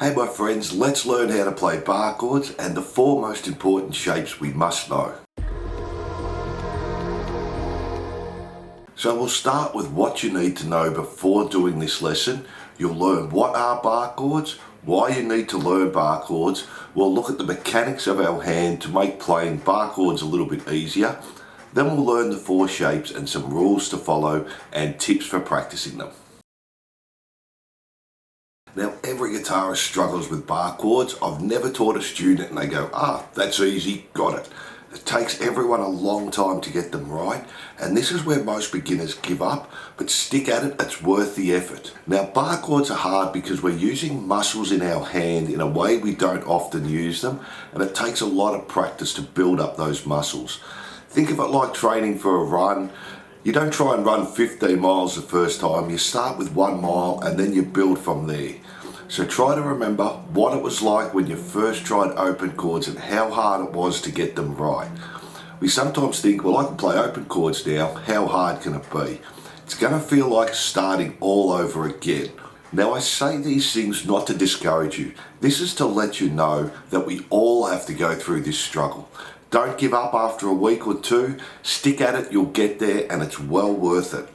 Hey my friends, let's learn how to play bar chords and the four most important shapes we must know. So we'll start with what you need to know before doing this lesson. You'll learn what are bar chords, why you need to learn bar chords. We'll look at the mechanics of our hand to make playing bar chords a little bit easier. Then we'll learn the four shapes and some rules to follow and tips for practicing them. Now every guitarist struggles with bar chords. I've never taught a student and they go, that's easy, got it. It takes everyone a long time to get them right, and this is where most beginners give up, but stick at it, it's worth the effort. Now bar chords are hard because we're using muscles in our hand in a way we don't often use them, and it takes a lot of practice to build up those muscles. Think of it like training for a run. You don't try and run 15 miles the first time, you start with 1 mile and then you build from there. So try to remember what it was like when you first tried open chords and how hard it was to get them right. We sometimes think, well, I can play open chords now, how hard can it be? It's going to feel like starting all over again. Now I say these things not to discourage you, this is to let you know that we all have to go through this struggle. Don't give up after a week or two, stick at it, you'll get there and it's well worth it.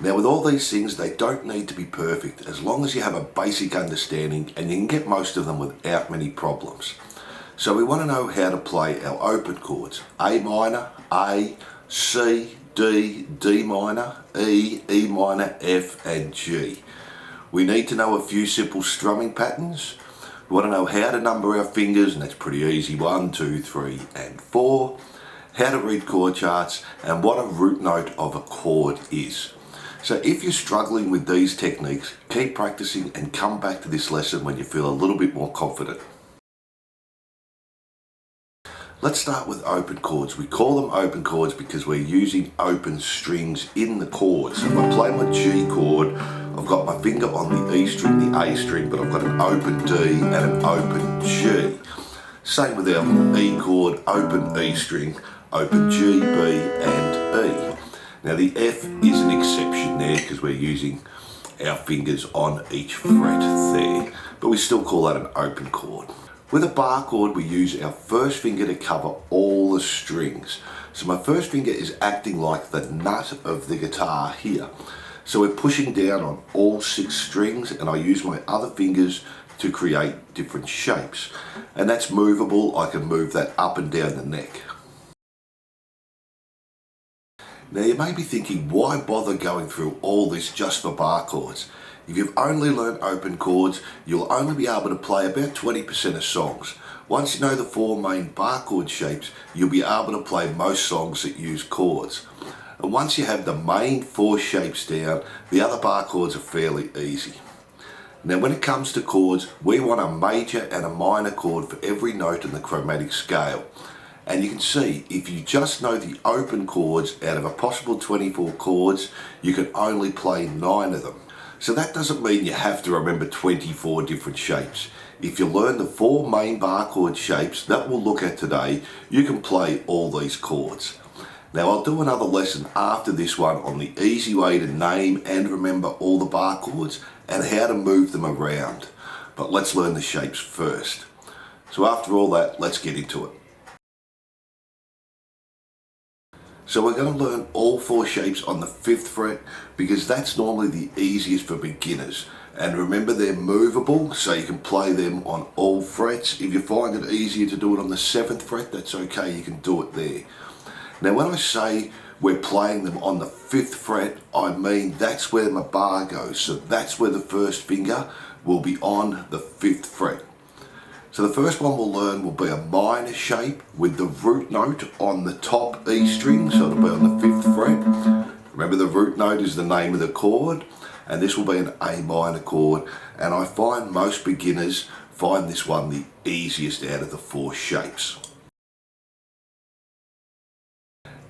Now with all these things, they don't need to be perfect as long as you have a basic understanding and you can get most of them without many problems. So we want to know how to play our open chords. A minor, A, C, D, D minor, E, E minor, F and G. We need to know a few simple strumming patterns. We want to know how to number our fingers, and that's pretty easy, 1, 2, 3 and 4. How to read chord charts and what a root note of a chord is. So if you're struggling with these techniques, keep practicing and come back to this lesson when you feel a little bit more confident. Let's start with open chords. We call them open chords because we're using open strings in the chords. So if I play my G chord, I've got my finger on the E string, the A string, but I've got an open D and an open G. Same with our E chord, open E string, open G, B and E. Now the F is an exception there because we're using our fingers on each fret there, but we still call that an open chord. With a bar chord, we use our first finger to cover all the strings. So my first finger is acting like the nut of the guitar here. So we're pushing down on all 6 strings and I use my other fingers to create different shapes. And that's movable, I can move that up and down the neck. Now you may be thinking, why bother going through all this just for bar chords? If you've only learned open chords, you'll only be able to play about 20% of songs. Once you know the 4 main bar chord shapes, you'll be able to play most songs that use chords. And once you have the main 4 shapes down, the other bar chords are fairly easy. Now when it comes to chords, we want a major and a minor chord for every note in the chromatic scale. And you can see, if you just know the open chords, out of a possible 24 chords, you can only play 9 of them. So that doesn't mean you have to remember 24 different shapes. If you learn the 4 main bar chord shapes that we'll look at today, you can play all these chords. Now I'll do another lesson after this one on the easy way to name and remember all the bar chords and how to move them around. But let's learn the shapes first. So after all that, let's get into it. So we're going to learn all 4 shapes on the 5th fret because that's normally the easiest for beginners. And remember, they're movable, so you can play them on all frets. If you find it easier to do it on the 7th fret, that's okay, you can do it there. Now when I say we're playing them on the 5th fret, I mean that's where my bar goes. So that's where the first finger will be on the 5th fret. So the first one we'll learn will be a minor shape with the root note on the top E string, so it'll be on the 5th fret. Remember, the root note is the name of the chord, and this will be an A minor chord, and I find most beginners find this one the easiest out of the 4 shapes.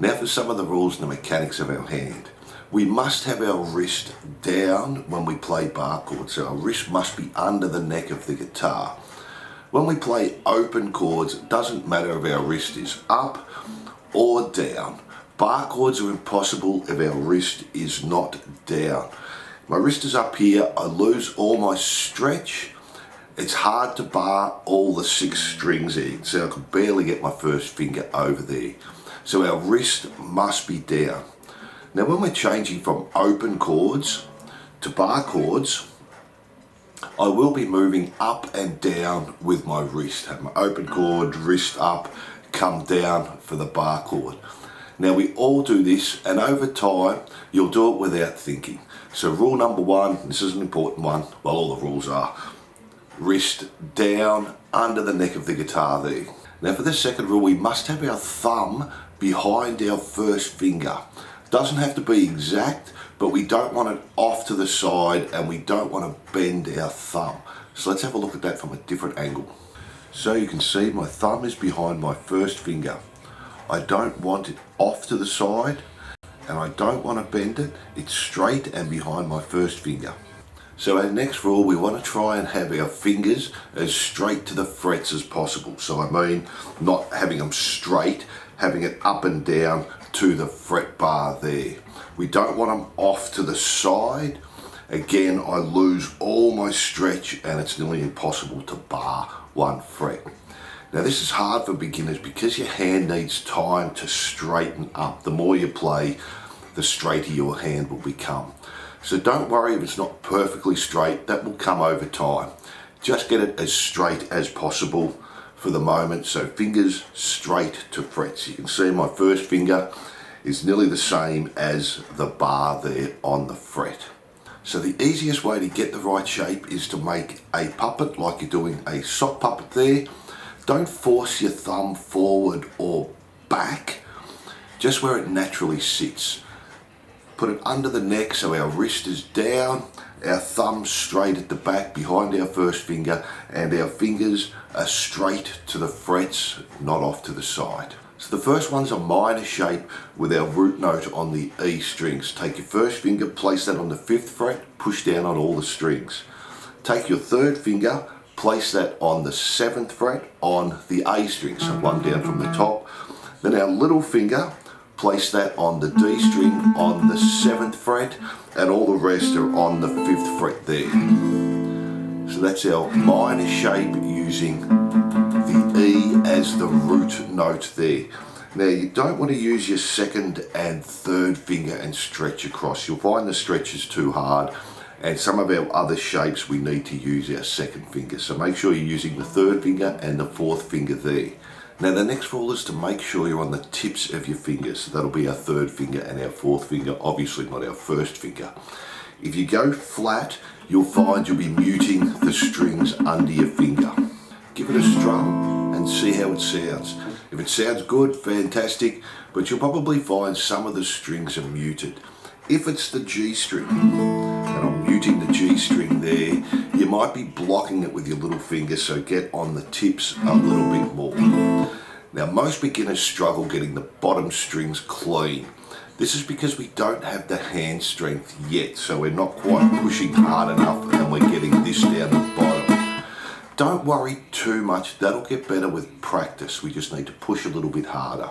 Now for some of the rules and the mechanics of our hand. We must have our wrist down when we play bar chords, so our wrist must be under the neck of the guitar. When we play open chords, it doesn't matter if our wrist is up or down. Bar chords are impossible if our wrist is not down. My wrist is up here, I lose all my stretch. It's hard to bar all the 6 strings there. So I can barely get my first finger over there. So our wrist must be down. Now when we're changing from open chords to bar chords, I will be moving up and down with my wrist. Have my open chord, wrist up, come down for the bar chord. Now we all do this, and over time you'll do it without thinking. So rule number 1, this is an important one, well all the rules are, wrist down under the neck of the guitar there. Now for the second rule, we must have our thumb behind our first finger. Doesn't have to be exact, but we don't want it off to the side and we don't want to bend our thumb. So let's have a look at that from a different angle. So you can see my thumb is behind my first finger. I don't want it off to the side and I don't want to bend it. It's straight and behind my first finger. So our next rule, we want to try and have our fingers as straight to the frets as possible. So I mean, not having them straight, having it up and down to the fret bar there. We don't want them off to the side. Again, I lose all my stretch and it's nearly impossible to bar one fret. Now this is hard for beginners because your hand needs time to straighten up. The more you play, the straighter your hand will become. So don't worry if it's not perfectly straight, that will come over time. Just get it as straight as possible for the moment. So fingers straight to frets. You can see my first finger is nearly the same as the bar there on the fret. So the easiest way to get the right shape is to make a puppet like you're doing a sock puppet there. Don't force your thumb forward or back, just where it naturally sits. Put it under the neck so our wrist is down, our thumb straight at the back behind our first finger, and our fingers are straight to the frets, not off to the side. So the first one's a minor shape with our root note on the E strings. Take your first finger, place that on the 5th fret, push down on all the strings. Take your third finger, place that on the 7th fret on the A string, so one down from the top. Then our little finger, place that on the D string on the 7th fret, and all the rest are on the 5th fret there. So that's our minor shape using the E as the root note there. Now you don't want to use your 2nd and 3rd finger and stretch across. You'll find the stretch is too hard, and some of our other shapes we need to use our 2nd finger. So make sure you're using the 3rd finger and the 4th finger there. Now the next rule is to make sure you're on the tips of your fingers. So that'll be our 3rd finger and our 4th finger, obviously not our 1st finger. If you go flat, you'll find you'll be muting the strings under your finger. Give it a strum and see how it sounds. If it sounds good, fantastic, but you'll probably find some of the strings are muted. If it's the G string, and I'm muting the G string there, you might be blocking it with your little finger, so get on the tips a little bit more. Now most beginners struggle getting the bottom strings clean. This is because we don't have the hand strength yet, so we're not quite pushing hard enough and we're getting this down the bottom. Don't worry too much, that'll get better with practice. We just need to push a little bit harder.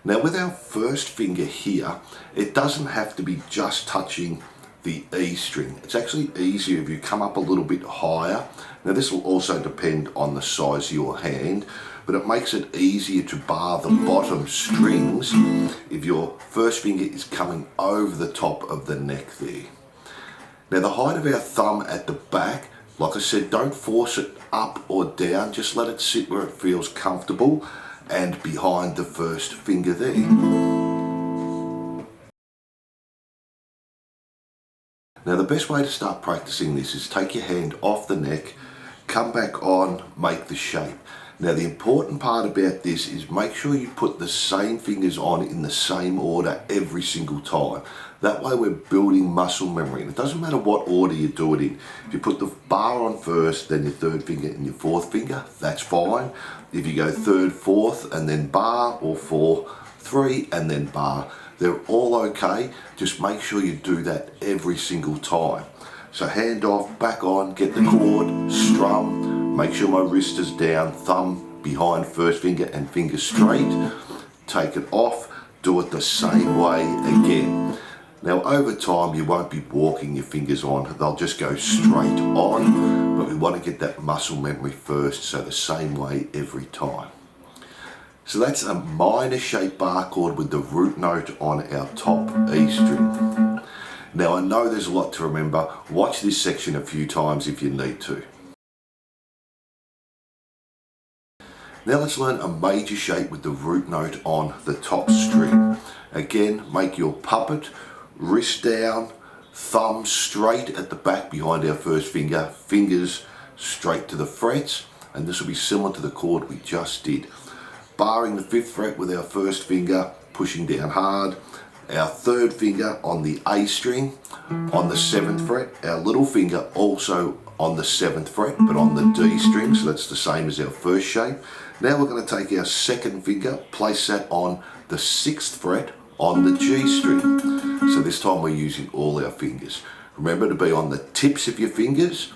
Now with our first finger here, it doesn't have to be just touching the E string. It's actually easier if you come up a little bit higher. Now this will also depend on the size of your hand, but it makes it easier to bar the bottom strings if your first finger is coming over the top of the neck there. Now the height of our thumb at the back, like I said, don't force it up or down, just let it sit where it feels comfortable and behind the first finger there. Now the best way to start practicing this is take your hand off the neck, come back on, make the shape. Now the important part about this is make sure you put the same fingers on in the same order every single time. That way we're building muscle memory, and it doesn't matter what order you do it in. If you put the bar on first, then your 3rd finger and your 4th finger, that's fine. If you go 3rd, 4th and then bar, or 4, 3 and then bar, they're all okay. Just make sure you do that every single time. So hand off, back on, get the chord, strum, make sure my wrist is down, thumb behind first finger and finger straight. Take it off, do it the same way again. Now over time you won't be walking your fingers on, they'll just go straight on, but we want to get that muscle memory first, so the same way every time. So that's a minor shape bar chord with the root note on our top E string. Now I know there's a lot to remember, watch this section a few times if you need to. Now let's learn a major shape with the root note on the top string. Again, make your puppet, wrist down, thumb straight at the back behind our first finger, fingers straight to the frets, and this will be similar to the chord we just did. Barring the 5th fret with our first finger, pushing down hard, our 3rd finger on the A string, on the 7th fret, our little finger also on the 7th fret but on the D string, so that's the same as our first shape. Now we're going to take our 2nd finger, place that on the 6th fret on the G string. So this time we're using all our fingers. Remember to be on the tips of your fingers,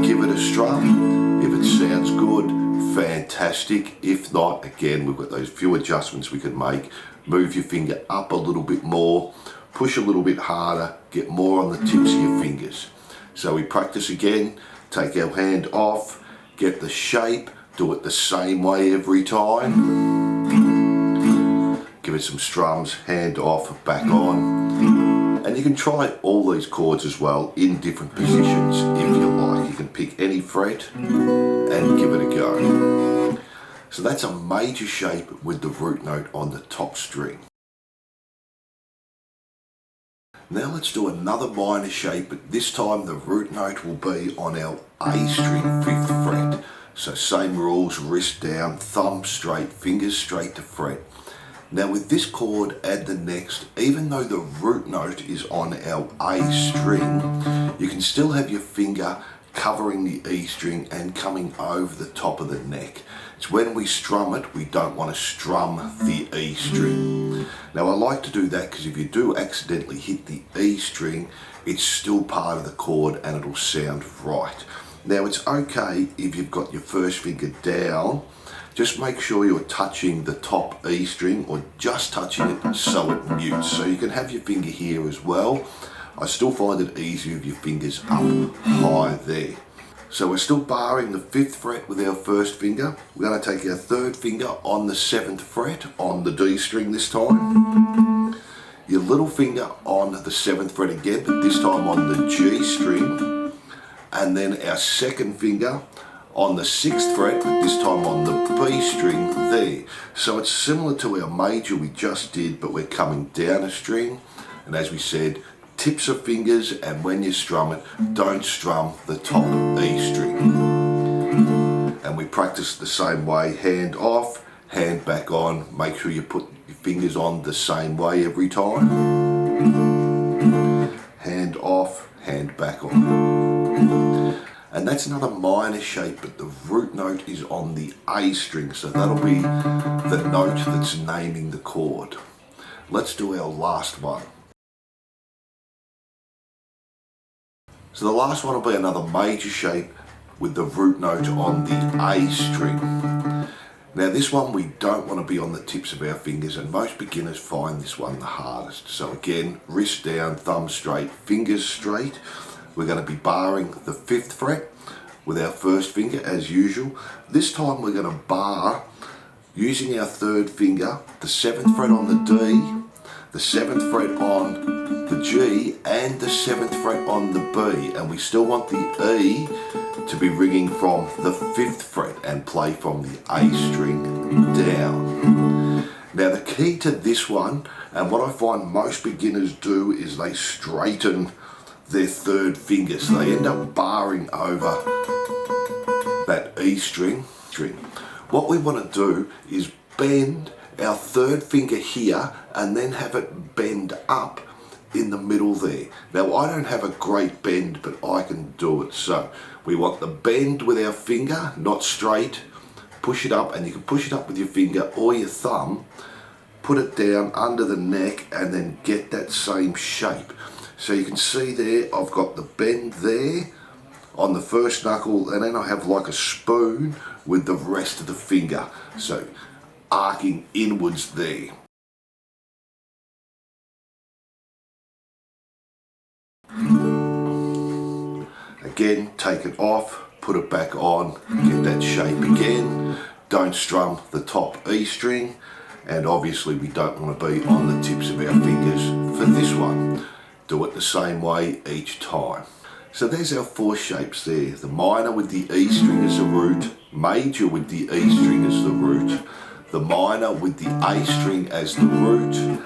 give it a strum. If it sounds good, fantastic. If not, again, we've got those few adjustments we can make. Move your finger up a little bit more, push a little bit harder, get more on the tips of your fingers. So we practice again, take our hand off, get the shape, do it the same way every time. Give it some strums, hand off, back on. And you can try all these chords as well in different positions if you like. You can pick any fret and give it a go. So that's a major shape with the root note on the top string. Now let's do another minor shape, but this time the root note will be on our A string, 5th fret. So same rules, wrist down, thumb straight, fingers straight to fret. Now with this chord and the next, even though the root note is on our A string, you can still have your finger covering the E string and coming over the top of the neck. It's when we strum it, we don't want to strum the E string. Now I like to do that because if you do accidentally hit the E string, it's still part of the chord and it'll sound right. Now it's okay if you've got your first finger down, just make sure you're touching the top E string or just touching it so it mutes. So you can have your finger here as well. I still find it easier if your fingers up high there. So we're still barring the 5th fret with our first finger. We're going to take our 3rd finger on the 7th fret on the D string this time. Your little finger on the 7th fret again, but this time on the G string. And then our 2nd finger on the 6th fret, but this time on the B string there. So it's similar to our major we just did, but we're coming down a string. And as we said, tips of fingers, and when you strum it, don't strum the top E string. And we practice the same way, hand off, hand back on. Make sure you put your fingers on the same way every time. Hand off, hand back on. And that's another minor shape, but the root note is on the A string, so that'll be the note that's naming the chord. Let's do our last one. So the last one will be another major shape with the root note on the A string. Now this one we don't want to be on the tips of our fingers, and most beginners find this one the hardest. So again, wrist down, thumb straight, fingers straight. We're going to be barring the 5th fret with our first finger as usual. This time we're going to bar using our 3rd finger, the 7th fret on the D, the 7th fret on the G, and the 7th fret on the B. And we still want the E to be ringing from the 5th fret and play from the A string down. Now the key to this one, and what I find most beginners do, is they straighten their 3rd finger, so they end up barring over that E string. What we want to do is bend our 3rd finger here and then have it bend up in the middle there. Now I don't have a great bend, but I can do it. So we want the bend with our finger, not straight. Push it up, and you can push it up with your finger or your thumb. Put it down under the neck and then get that same shape. So you can see there, I've got the bend there on the first knuckle, and then I have like a spoon with the rest of the finger. So arcing inwards there. again, take it off, put it back on, get that shape again. Don't strum the top E string, and obviously we don't want to be on the tips of our fingers for this one. Do it the same way each time. So there's our 4 shapes there. The minor with the E string as the root, major with the E string as the root, the minor with the A string as the root,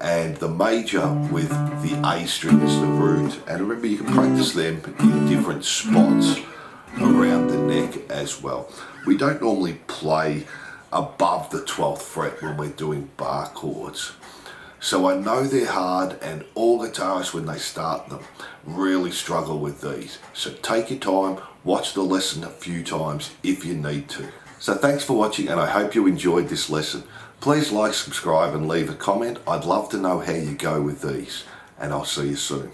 and the major with the A string as the root. And remember, you can practice them in different spots around the neck as well. We don't normally play above the 12th fret when we're doing bar chords. So I know they're hard, and all guitarists when they start them really struggle with these. So take your time, watch the lesson a few times if you need to. So thanks for watching, and I hope you enjoyed this lesson. Please like, subscribe and leave a comment. I'd love to know how you go with these, and I'll see you soon.